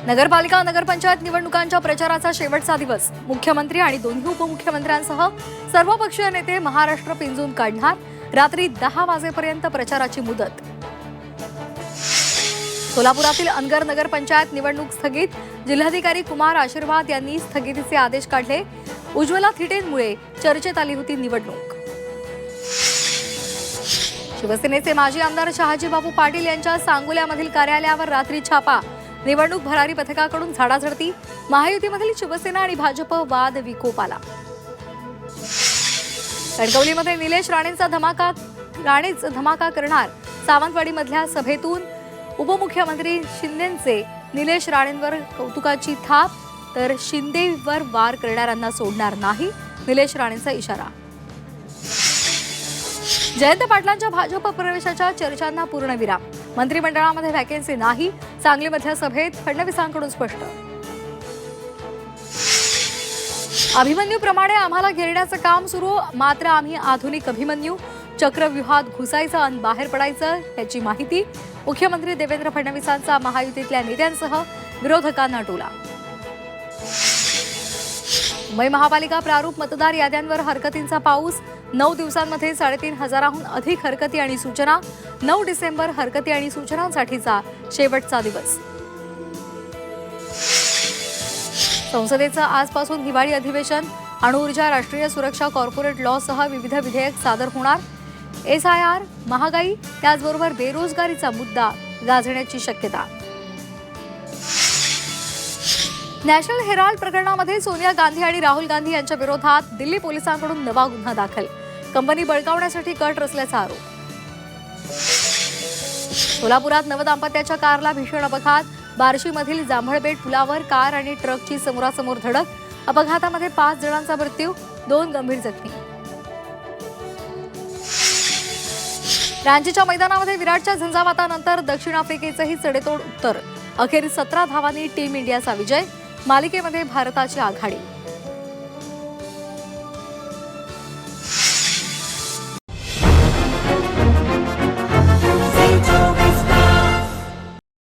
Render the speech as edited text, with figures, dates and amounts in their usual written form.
नगरपालिका नगरपंचायत निवडणुकांच्या प्रचाराचा शेवटचा दिवस. मुख्यमंत्री आणि दोन्ही उपमुख्यमंत्र्यांसह सर्वपक्षीय नेते महाराष्ट्र पिंजून काढणार. रात्री 10 वाजेपर्यंत प्रचाराची मुदत. सोलापुरातील अनगर नगरपंचायत निवडणूक स्थगित. जिल्हाधिकारी कुमार आशीर्वाद यांनी स्थगितीचे आदेश काढले. उज्ज्वला थिटेंमुळे चर्चेत आली होती निवडणूक. शिवसेनेचे माजी आमदार शहाजीबाबू पाटील यांच्या सांगोल्यामधील कार्यालयावर रात्री छापा. निवडणूक भरारी पथकाकडून झाडाझडती. महायुतीमधील शिवसेना आणि भाजप वाद विकोपाला. कणकवलीमध्ये निलेश राणेंच धमाका करणार. सावंतवाडीमधल्या सभेतून उपमुख्यमंत्री शिंदेंचे निलेश राणेंवर कौतुकाची थाप. तर शिंदेवर वार करणाऱ्यांना सोडणार नाही, निलेश राणेंचा इशारा. जयंत पाटलांच्या भाजप प्रवेशाच्या चर्चांना पूर्णविराम. मंत्रिमंडळामध्ये व्हॅकन्सी नाही. सांगलीमधल्या सभेत फडणवीसांकडून स्पष्ट. अभिमन्यूप्रमाणे आम्हाला घेरण्याचं काम सुरू. मात्र आम्ही आधुनिक अभिमन्यू. चक्रव्यूहात घुसायचं आणि बाहेर पडायचं याची माहिती. मुख्यमंत्री देवेंद्र फडणवीसांचा महायुतीतल्या नेत्यांसह विरोधकांना टोला. मुंबई महापालिका प्रारूप मतदार याद्यांवर हरकतींचा पाऊस. 9 दिवसांमध्ये 3,500हून अधिक हरकती आणि सूचना. 9 डिसेंबर हरकती आणि सूचनांसाठीचा शेवटचा दिवस. संसदेचं आजपासून हिवाळी अधिवेशन. अणुऊर्जा, राष्ट्रीय सुरक्षा, कॉर्पोरेट लॉसह विविध विधेयक सादर होणार. SIR, महागाई, त्याचबरोबर बेरोजगारीचा मुद्दा गाजण्याची शक्यता. नॅशनल हेराल्ड प्रकरणामध्ये सोनिया गांधी आणि राहुल गांधी यांच्या विरोधात दिल्ली पोलिसांकडून नवा गुन्हा दाखल. कंपनी बळकावण्यासाठी कट रचल्याचा आरोप. सोलापुरात नवदाम्पत्याच्या कारला भीषण अपघात. बार्शीमधील जांभळबेट पुलावर कार आणि ट्रकची समोरासमोर धडक. अपघातामध्ये 5 जणांचा मृत्यू, 2 गंभीर जखमी. रांचीच्या मैदानामध्ये विराटच्या झंझावातानंतर दक्षिण आफ्रिकेचंही सडेतोड उत्तर. अखेर 17 धावांनी टीम इंडियाचा विजय. मालिकेमध्ये भारताची आघाडी.